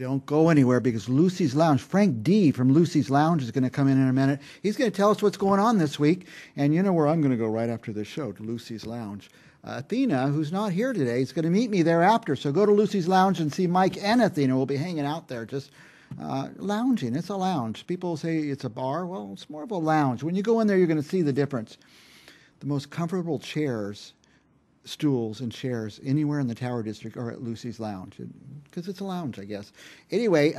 Don't go anywhere because Lucy's Lounge, Frank D. from Lucy's Lounge is going to come in a minute. He's going to tell us what's going on this week. And you know where I'm going to go right after this show, to Lucy's Lounge. Athena, who's not here today, is going to meet me thereafter. So go to Lucy's Lounge and see Mike and Athena. We'll be hanging out there just lounging. It's a lounge. People say it's a bar. Well, it's more of a lounge. When you go in there, you're going to see the difference. The most comfortable chairs, stools and chairs anywhere in the Tower District are at Lucy's Lounge, because it's a lounge, I guess. Anyway,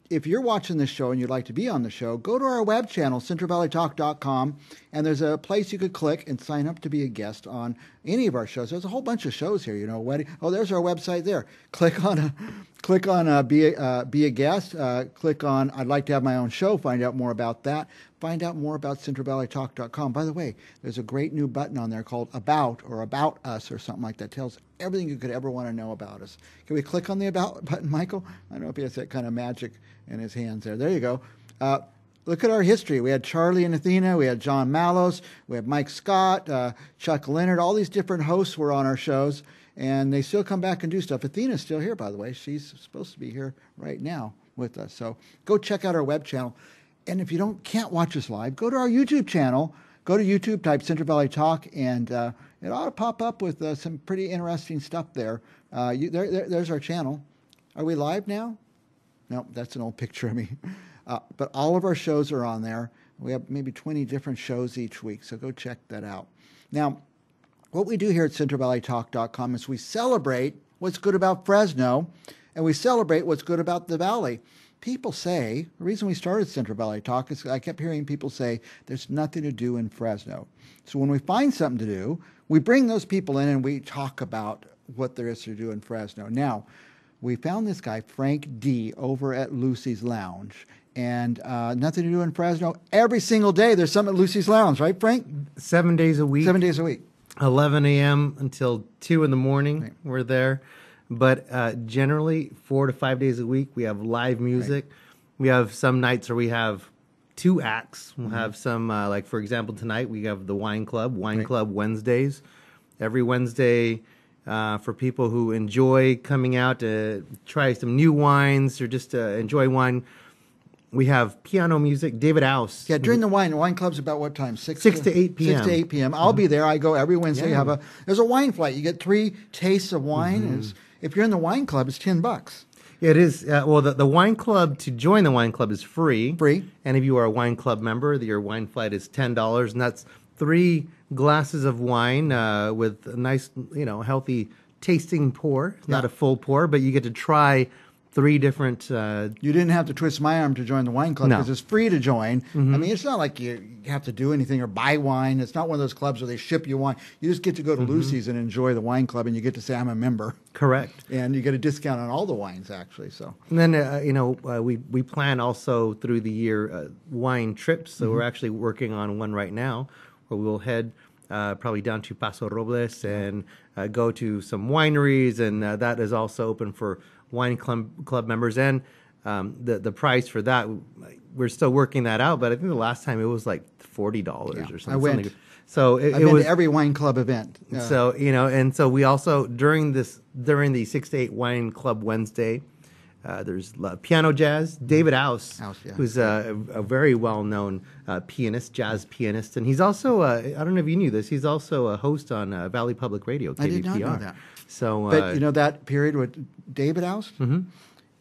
if you're watching this show and you'd like to be on the show, go to our web channel, CentralValleyTalk.com, and there's a place you could click and sign up to be a guest on any of our shows. There's a whole bunch of shows here, wedding. Oh, there's our website there. Click on be a guest. Click on I'd like to have my own show. Find out more about that. Find out more about CentralValleyTalk.com. By the way, there's a great new button on there called About or About Us or something like that. Tells everything you could ever want to know about us. Can we click on the About button, Michael? I don't know if he has that kind of magic in his hands there. There you go. Look at our history. We had Charlie and Athena. We had John Mallos. We had Mike Scott, Chuck Leonard. All these different hosts were on our shows, and they still come back and do stuff. Athena's still here, by the way. She's supposed to be here right now with us. So go check out our web channel. And if you can't watch us live, go to our YouTube channel. Go to YouTube, type Central Valley Talk, and it ought to pop up with some pretty interesting stuff there. There's our channel. Are we live now? No, that's an old picture of me. But all of our shows are on there. We have maybe 20 different shows each week, so go check that out. Now, what we do here at CentralValleyTalk.com is we celebrate what's good about Fresno, and we celebrate what's good about the Valley. People say, the reason we started Central Valley Talk is I kept hearing people say there's nothing to do in Fresno. So when we find something to do, we bring those people in and we talk about what there is to do in Fresno. Now, we found this guy, Frank D., over at Lucy's Lounge. And nothing to do in Fresno. Every single day there's something at Lucy's Lounge, right, Frank? 7 days a week. 7 days a week. 11 a.m. until 2 in the morning, right. We're there. But generally, 4 to 5 days a week, we have live music. Right. We have some nights where we have 2 acts. We'll have some, like, for example, tonight we have the Wine Club, Club Wednesdays. Every Wednesday, for people who enjoy coming out to try some new wines or just enjoy wine, we have piano music. David House. Yeah, during the wine club's about what time? 6 to 8 p.m. 6 to 8 p.m. I'll be there. I go every Wednesday. Yeah. There's a wine flight. You get 3 tastes of wine. If you're in the wine club, it's $10. It is. Well, the wine club, to join the wine club is free. Free. And if you are a wine club member, your wine flight is $10, and that's 3 glasses of wine with a nice, healthy tasting pour. It's not a full pour, but you get to try 3 different... You didn't have to twist my arm to join the wine club because it's free to join. I mean, it's not like you have to do anything or buy wine. It's not one of those clubs where they ship you wine. You just get to go to Lucy's and enjoy the wine club, and you get to say, I'm a member. Correct. And you get a discount on all the wines, actually. So. And then, we plan also through the year wine trips. So we're actually working on one right now where we'll head probably down to Paso Robles and go to some wineries, and that is also open for wine club members. And the price for that, we're still working that out, but I think the last time it was like $40 or something. I went. So I've been to every wine club event. So and so we also during the 6 to 8 wine club Wednesday, there's piano jazz. David House, who's a very well-known pianist, jazz pianist, and he's also I don't know if you knew this. He's also a host on Valley Public Radio, KVPR. I did not know that. So, but that period with David House,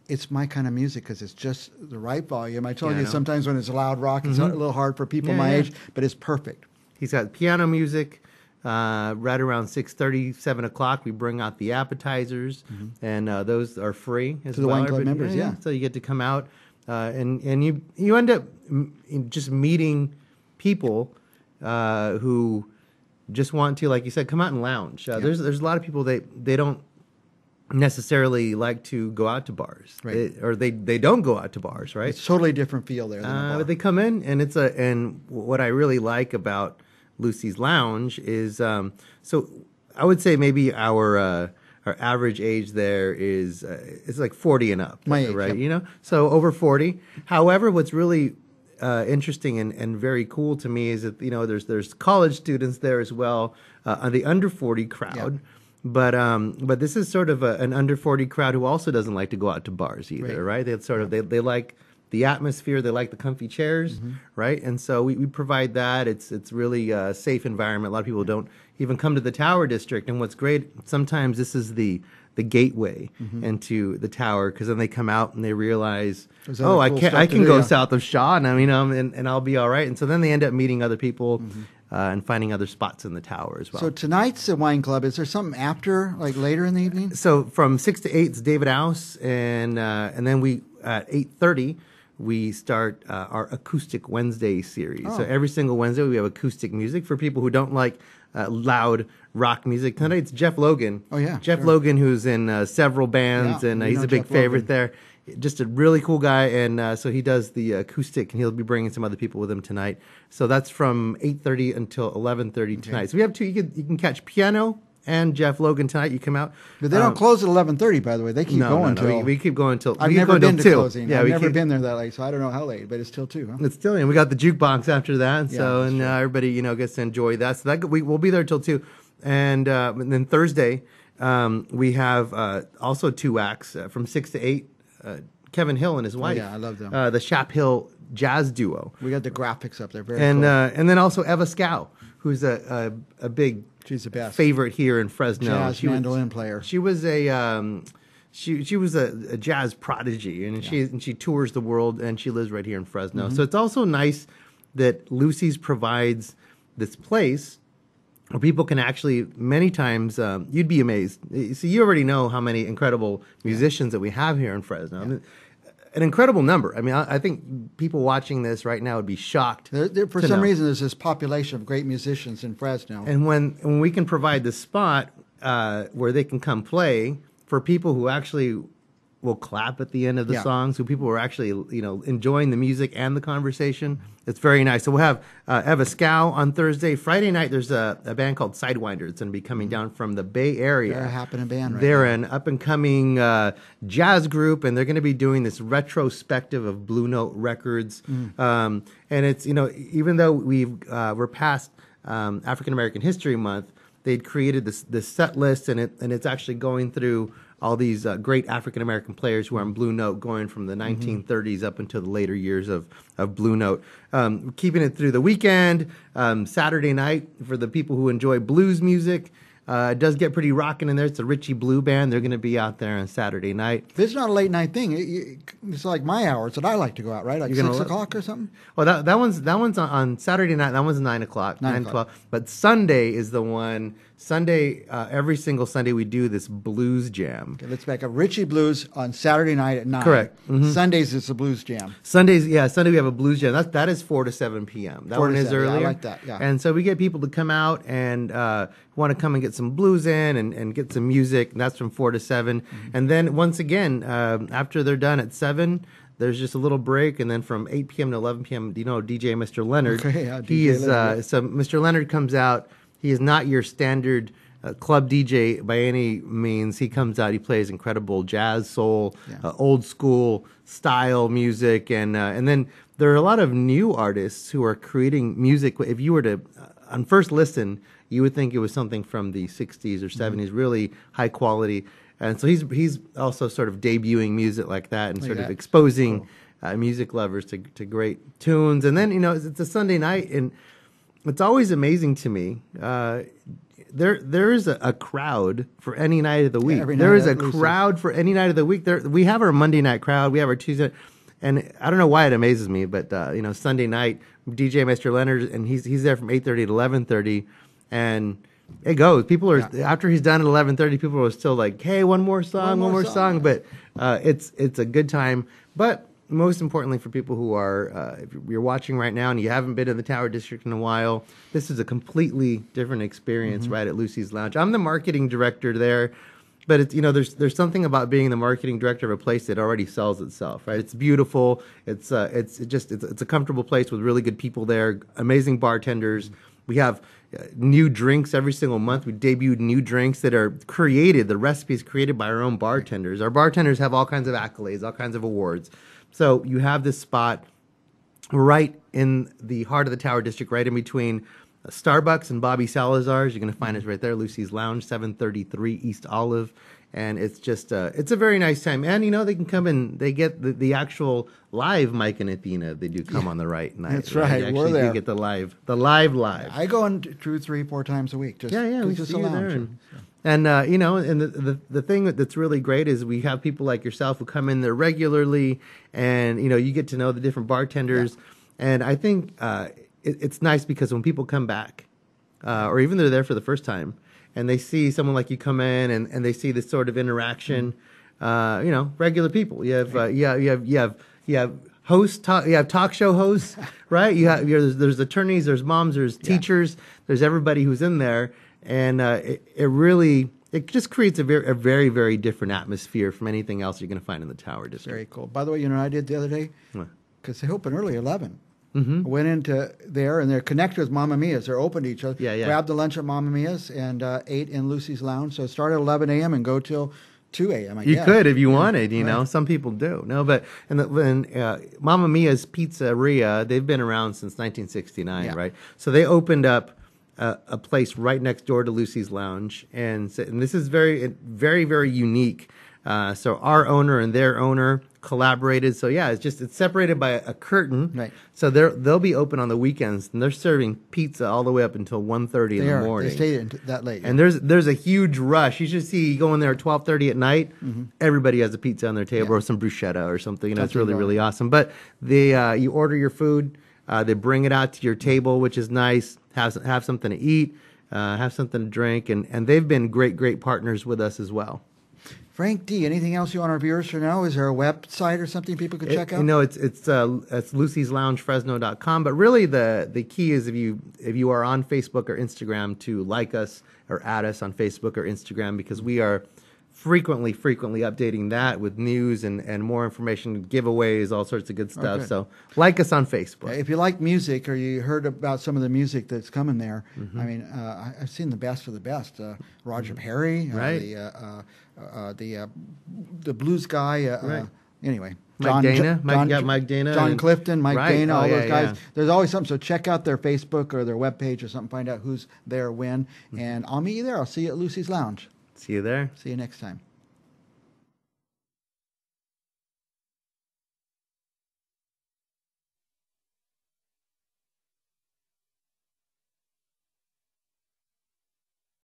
it's my kind of music because it's just the right volume. I told you sometimes when it's loud rock, it's a little hard for people my age, but it's perfect. He's got piano music. Right around 6:30, 7 o'clock, we bring out the appetizers, and those are free as to the wine club members. Yeah, so you get to come out, and you end up just meeting people who just want to, like you said, come out and lounge. There's a lot of people they don't necessarily like to go out to bars, right? They don't go out to bars, right? It's totally different feel there than a bar. But they come in, and and what I really like about Lucy's Lounge is so I would say maybe our average age there is it's like 40 and up, my age, right? So over 40. However, what's really interesting and very cool to me is that there's college students there as well, the under 40 crowd. But this is sort of an under 40 crowd who also doesn't like to go out to bars either, right? They like the atmosphere, they like the comfy chairs, right? And so we provide that. It's really a safe environment. A lot of people don't even come to the Tower District, and what's great, sometimes this is the gateway into the Tower, because then they come out and they realize, I can go south of Shaw, and and I'll be all right. And so then they end up meeting other people and finding other spots in the Tower as well. So tonight's the wine club. Is there something after, like later in the evening? So from 6 to 8 is David House, and then we at 8:30 we start our Acoustic Wednesday series. So every single Wednesday we have acoustic music for people who don't like loud rock music. Tonight's Jeff Logan. Oh, yeah. Jeff Logan, who's in several bands, and he's a big favorite there. Just a really cool guy, and so he does the acoustic, and he'll be bringing some other people with him tonight. So that's from 8:30 until 11:30 tonight. So we have two. You can catch piano and Jeff Logan tonight. You come out. But they don't close at 11:30, by the way. They keep going till... We keep going till... I've never been to 2. closing. I've never been there that late, so I don't know how late, but it's till 2, huh? It's still, and we got the jukebox after that, and everybody, everybody, gets to enjoy that. So that we'll be there till 2. And then Thursday, we have also 2 acts from 6 to 8. Kevin Hill and his wife. I love them. The Shap Hill Jazz Duo. We got the graphics up there. Very cool. And then also Eva Scow, who's a big... She's the best favorite here in Fresno. Jazz mandolin player. She was a she was a jazz prodigy, and she tours the world, and she lives right here in Fresno. So it's also nice that Lucy's provides this place where people can actually, many times, you'd be amazed. So you already know how many incredible musicians that we have here in Fresno. I mean, an incredible number. I mean, I think people watching this right now would be shocked. For some reason, there's this population of great musicians in Fresno. And when we can provide this spot where they can come play for people who actually will clap at the end of the songs, who people are actually enjoying the music and the conversation, it's very nice. So we'll have Eva Scow on Thursday. Friday night, there's a band called Sidewinder. It's going to be coming down from the Bay Area. They're a happening band right They're now. an up-and-coming jazz group, and they're going to be doing this retrospective of Blue Note records. And it's, even though we're past African American History Month, they'd created this set list, and it's actually going through all these great African-American players who are on Blue Note, going from the 1930s up until the later years of Blue Note. Keeping it through the weekend, Saturday night, for the people who enjoy blues music. It does get pretty rocking in there. It's a Richie Blue Band. They're going to be out there on Saturday night. It's not a late night thing. It's like my hours that I like to go out, right? Like 6 o'clock or something? Well, that one's on Saturday night. That one's 9 o'clock. 9 to 12. But Sunday is the one. Sunday, every single Sunday, we do this blues jam. Okay, let's back up. Richie Blues on Saturday night at 9. Correct. Sundays is a blues jam. Sunday we have a blues jam. That is 4 to 7 p.m. That one is earlier. Yeah, I like that. Yeah. And so we get people to come out and want to come and get some blues in and get some music. And that's from 4 to 7. And then once again, after they're done at 7. There's just a little break, and then from 8 p.m. to 11 p.m., DJ Mr. Leonard. Okay, DJ so Mr. Leonard comes out. He is not your standard club DJ by any means. He comes out. He plays incredible jazz, soul, old school style music, and then there are a lot of new artists who are creating music. If you were to, on first listen, you would think it was something from the 60s or 70s, really high quality. And so he's also sort of debuting music like that and sort of exposing music lovers to great tunes. And then, it's a Sunday night, and it's always amazing to me. There is a crowd for any night of the week. There is a crowd for any night of the week. We have our Monday night crowd. We have our Tuesday. And I don't know why it amazes me, but Sunday night, DJ Mr. Leonard, and he's there from 8:30 to 11:30, and it goes. People are after he's done at 11:30. People are still like, "Hey, one more song." But it's a good time. But most importantly, for people who are, if you're watching right now and you haven't been to the Tower District in a while, this is a completely different experience right at Lucy's Lounge. I'm the marketing director there, but it's there's something about being the marketing director of a place that already sells itself, right? It's beautiful. It's a comfortable place with really good people there, amazing bartenders. We have new drinks every single month. We debuted new drinks that are created, the recipes created by our own bartenders. Our bartenders have all kinds of accolades, all kinds of awards. So you have this spot right in the heart of the Tower District, right in between Starbucks and Bobby Salazar's. You're going to find us right there, Lucy's Lounge, 733 East Olive. And it's just, it's a very nice time. And, they can come in, they get the actual live Mike and Athena. They do come on the right night. That's right. You We're actually there. do get the live. I go in 2, 3, 4 times a week. Just, We just see a you there. lounge. And the thing that's really great is we have people like yourself who come in there regularly, and you get to know the different bartenders. And I think it's nice because when people come back, or even they're there for the first time, and they see someone like you come in, and they see this sort of interaction, regular people. You have hosts, you have talk show hosts, right? There's attorneys, there's moms, there's teachers, there's everybody who's in there. And it just creates a very, very different atmosphere from anything else you're going to find in the Tower District. Very cool. By the way, what I did the other day? What? Because they open early, 11. Mm-hmm. I went into there, and they're connected with Mamma Mia's. They're open to each other. Yeah. Grabbed the lunch at Mamma Mia's and ate in Lucy's Lounge. So it started at 11 a.m. and go till 2 a.m. You could if you wanted, Right. Some people do. No, but Mamma Mia's Pizzeria, they've been around since 1969, right? So they opened up a place right next door to Lucy's Lounge, and this is very, very, very unique. So our owner and their owner collaborated. So it's separated by a curtain. Right. So they'll be open on the weekends, and they're serving pizza all the way up until 1:30 in the morning. They stay that late. And there's a huge rush. You should see you go in there at 12:30 at night. Mm-hmm. Everybody has a pizza on their table or some bruschetta or something. It's really, really awesome. But you order your food. They bring it out to your table, which is nice. Have something to eat, have something to drink, and they've been great partners with us as well. Frank D., anything else you want our viewers to know? Is there a website or something people could check out? It's Lucy'sLoungeFresno.com. But really, the key is if you are on Facebook or Instagram to like us or add us on Facebook or Instagram, because we are frequently updating that with news and more information, giveaways, all sorts of good stuff. Good. So like us on Facebook. If you like music or you heard about some of the music that's coming there, I mean, I've seen the best of the best. Roger Perry, right? The blues guy. Right. Anyway, Mike Dana, John Clifton, Mike Dana, all those guys. Yeah. There's always something. So check out their Facebook or their webpage or something. Find out who's there when, and I'll meet you there. I'll see you at Lucy's Lounge. See you there. See you next time.